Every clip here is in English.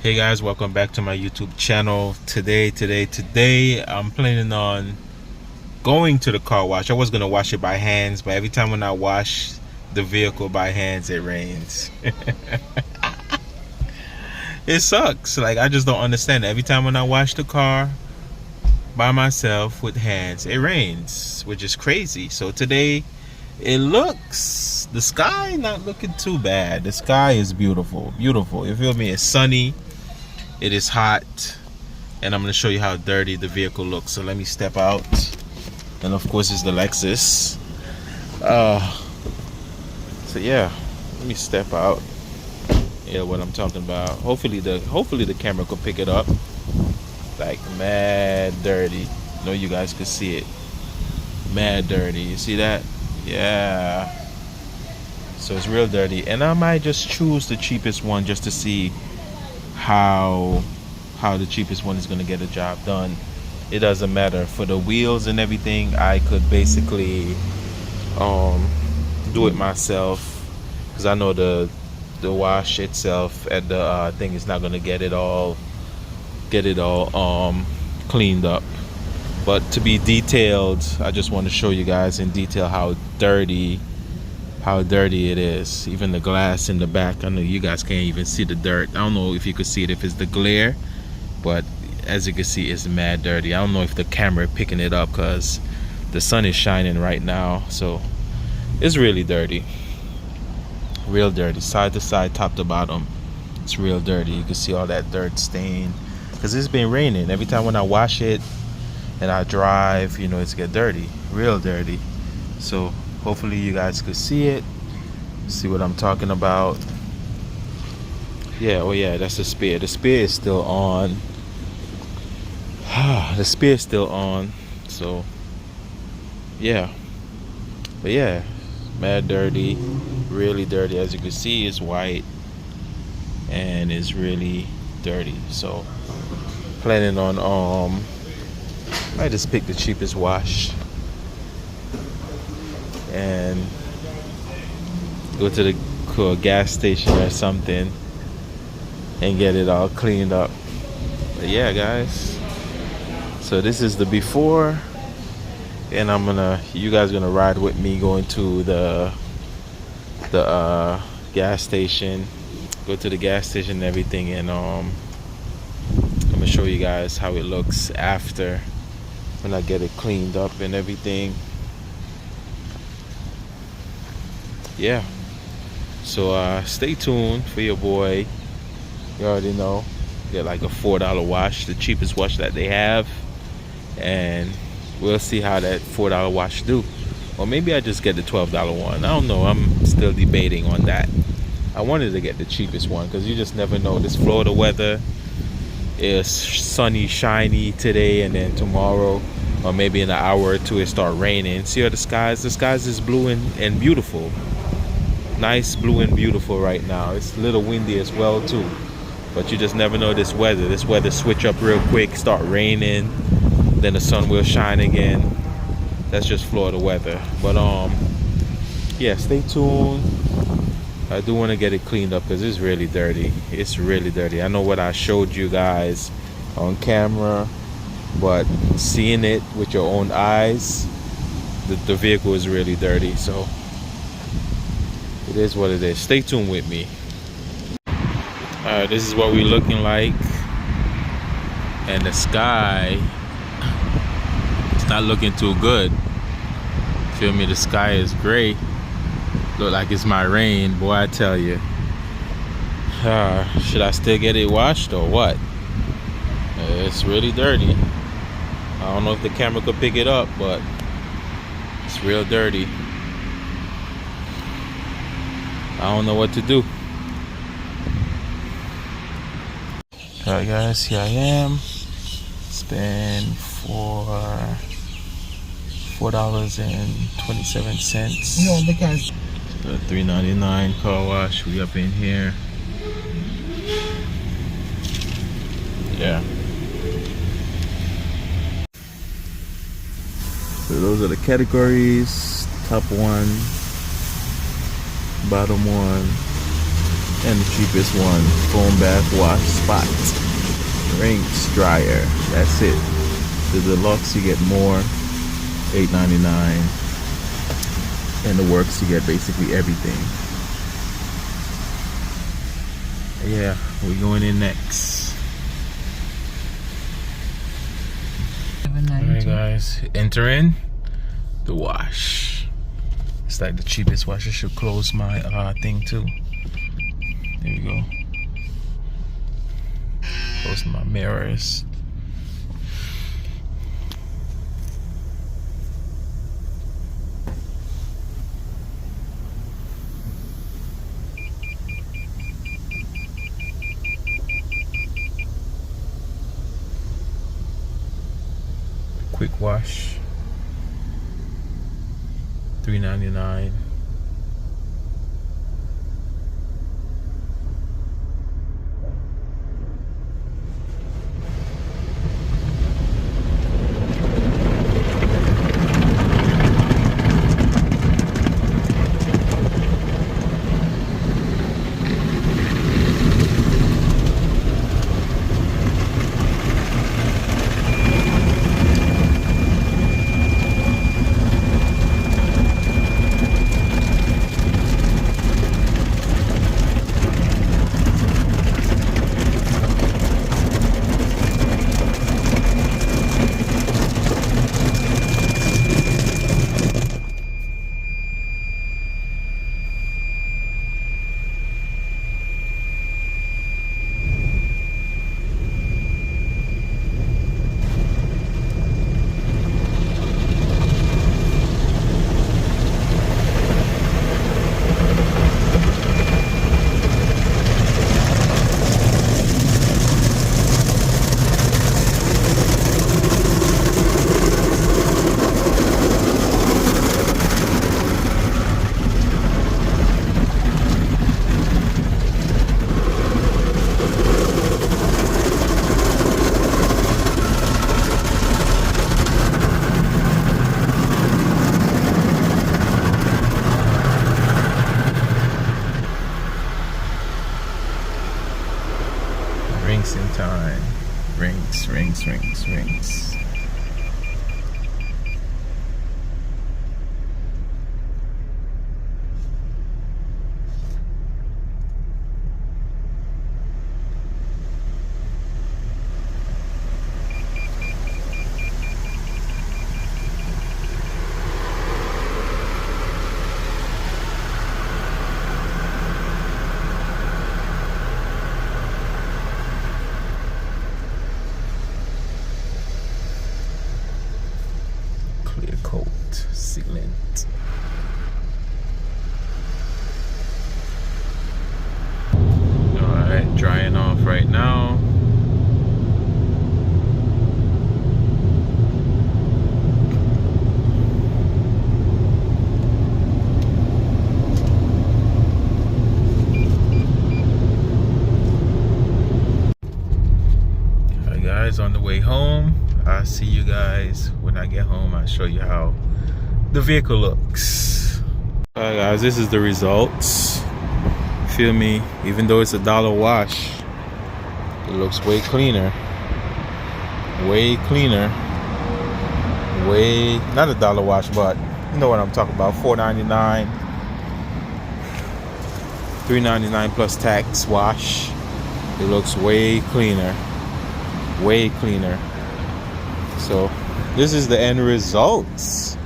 Hey guys, welcome back to my YouTube channel. Today I'm planning on going to the car wash. I was gonna wash it by hands, but every time when I wash the vehicle by hands, it rains. It sucks. Like, I just don't understand it. Every time when I wash the car by myself with hands, it rains, which is crazy. So today the sky not looking too bad. The sky is beautiful. You feel me? It's sunny. It is hot, and I'm going to show you how dirty the vehicle looks. So let me step out, and of course it's the Lexus. So yeah, let me step out. Yeah, what I'm talking about. Hopefully the camera could pick it up. Like, mad dirty. I know you guys could see it. Mad dirty. You see that? Yeah. So it's real dirty, and I might just choose the cheapest one just to see how the cheapest one is going to get a job done. It doesn't matter. For the wheels and everything, I could basically do it myself, because I know the wash itself at the thing is not going to get it all cleaned up. But to be detailed, I just want to show you guys in detail how dirty it is. Even the glass in the back, I know you guys can't even see the dirt. I don't know if you could see it if it's the glare, but as you can see, it's mad dirty. I don't know if the camera picking it up because the sun is shining right now. So it's really dirty, real dirty, side to side, top to bottom. It's real dirty. You can see all that dirt stain because it's been raining. Every time when I wash it and I drive, you know, it's get dirty, real dirty. So hopefully you guys could see it, see what I'm talking about. Yeah, oh yeah, that's the spear. The spear is still on. The spear is still on. So yeah, but yeah, mad dirty, really dirty. As you can see, it's white and it's really dirty. So planning on I just pick the cheapest wash and go to a gas station or something and get it all cleaned up. But yeah, guys, so this is the before, and you guys gonna ride with me going to the gas station, go to the gas station and everything, and I'm gonna show you guys how it looks after when I get it cleaned up and everything. Yeah, so stay tuned for your boy. You already know, get like a $4 wash, the cheapest wash that they have, and we'll see how that $4 wash do. Or maybe I just get the $12 one. I don't know, I'm still debating on that. I wanted to get the cheapest one because you just never know. This Florida weather is sunny, shiny today, and then tomorrow or maybe in an hour or two it start raining. See how the skies is blue and beautiful. Nice blue and beautiful right now. It's a little windy as well too, but you just never know this weather switch up real quick, start raining, then the sun will shine again. That's just Florida weather. But yeah, stay tuned. I do want to get it cleaned up because it's really dirty. It's really dirty. I know what I showed you guys on camera, but seeing it with your own eyes, the vehicle is really dirty. So it is what it is. Stay tuned with me. Alright, this is what we're looking like, and the sky, it's not looking too good. Feel me? The sky is gray. Look like it's my rain, boy, I tell you. Should I still get it washed or what? It's really dirty. I don't know if the camera could pick it up, but it's real dirty. I don't know what to do. Alright guys, here I am. Spend $4.27. No, because The $3.99 car wash. We up in here. Yeah. So those are the categories. Top one, bottom one, And the cheapest one, foam bath wash spot rinse dryer. That's it. The deluxe you get more, $8.99, and the works you get basically everything. Yeah, we're going in next. Alright guys, enter in the wash. It's like the cheapest wash. I should close my thing too. There we go. Close my mirrors. Quick wash, $3.99. Rinsing time. Rinse, rinse, rinse, rinse. Clear coat sealant. Alright, drying off right now. Alright guys, on the way home. I'll see you guys when I get home. I'll show you how the vehicle looks. Alright guys, this is the results. Feel me? Even though it's $1 wash, it looks way cleaner. Way cleaner. Way, not $1 wash, but you know what I'm talking about. $4.99, $3.99 plus tax wash. It looks way cleaner. Way cleaner. So this is the end results.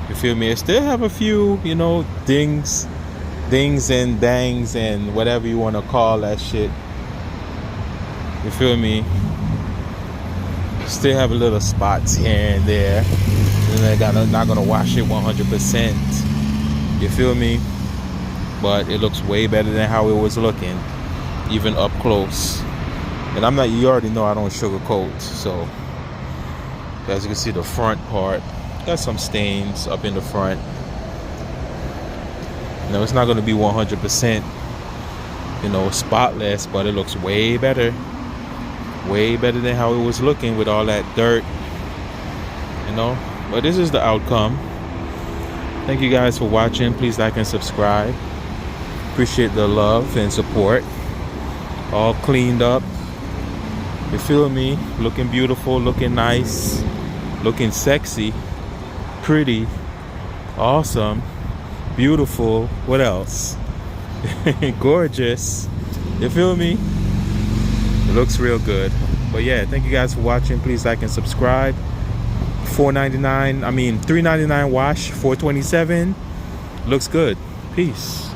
You feel me? I still have a few, you know, dings and dangs and whatever you want to call that shit. You feel me? Still have a little spots here and there. And I'm not gonna wash it 100%. You feel me? But it looks way better than how it was looking, even up close. And I'm not, you already know I don't sugarcoat, so as you can see, the front part got some stains up in the front. No, it's not going to be 100%, you know, spotless, but it looks way better than how it was looking with all that dirt, you know. But this is the outcome. Thank you guys for watching. Please like and subscribe. Appreciate the love and support. All cleaned up. You feel me? Looking beautiful, looking nice, looking sexy, pretty, awesome, beautiful. What else? Gorgeous. You feel me? It looks real good. But yeah, thank you guys for watching. Please like and subscribe. $3.99 wash, $4.27. Looks good. Peace.